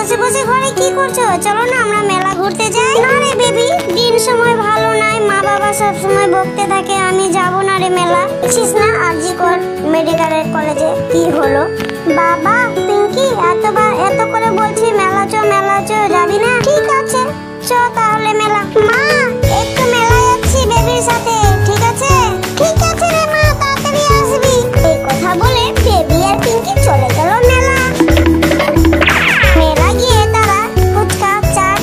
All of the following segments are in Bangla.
বসে বসে ঘরে কি করছো? চলো না আমরা মেলা ঘুরতে যাই। না রে বেবি, দিন সময় ভালো নাই, মা বাবা সব সময় বকতে থাকে, আমি যাব না রে মেলা। বুঝছিস না আরজি কর মেডিকেলের কলেজে কি হলো? বাবা পিঙ্কি এত করে বলছি মেলা চো যাবি না? ঠিক আছে চ তাহলে মেলা। মা একটু মেলা যাচ্ছি বেবির সাথে, ঠিক আছে? ঠিক আছে রে মা, তাড়াতাড়ি আসবি। এই কথা বলে বেবি আর পিঙ্কি চলে গেল মেলা। মেলা গিয়ে তারা ফুচকা চাট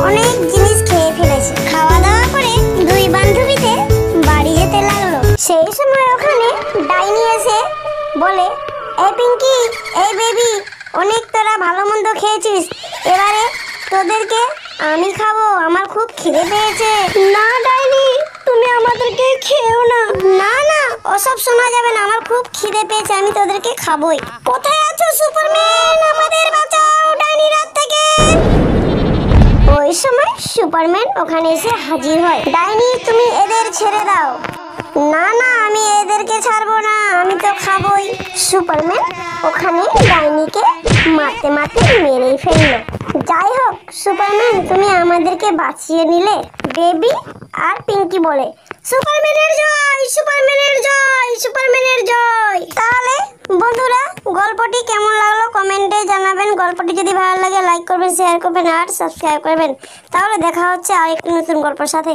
অনেক জিনিস খেয়ে ফেলেছে। খাওয়া দাওয়া করে দুই বান্ধবীতে বাড়ি যেতে লাগলো। সেই সময় ওখানে ডাইনি এসে বলে, এই পিঙ্কি, এই বেবি, অনেক তোরা ভালো মন্দ খেয়েছিস, এবারে তোদেরকে আমি খাবো, আমার খুব খিদে পেয়েছে। না ডাইনি, তুমি আমাদেরকে খেও না। না না, ওসব শোনা যাবে না, আমার খুব খিদে পেয়েছে, আমি তোদেরকে খাবোই। কোথায় আছো সুপারম্যান? আমাদের বাঁচাও ডাইনির হাত থেকে। ওই সময় সুপারম্যান ওখানে এসে হাজির হয়। ডাইনি তুমি এদের ছেড়ে দাও। না না, আমি এদেরকে ছাড়বো না, আমি তো খাবোই। সুপারম্যান ওখানে ডাইনিকে মারতে মেরেই ফেললো। যাই হোক সুপারম্যান, তুমি আমাদেরকে বাঁচিয়ে নিলে। বেবি আর পিঙ্কি বলে, সুপারম্যানের জয়, সুপারম্যানের জয়, সুপারম্যানের জয়। তাহলে বন্ধুরা, গল্পটি কেমন লাগলো কমেন্টে জানাবেন। গল্পটি যদি ভালো লাগে লাইক করবেন, শেয়ার করবেন আর সাবস্ক্রাইব করবেন। তাহলে দেখা হচ্ছে আরেকটি নতুন গল্পের সাথে।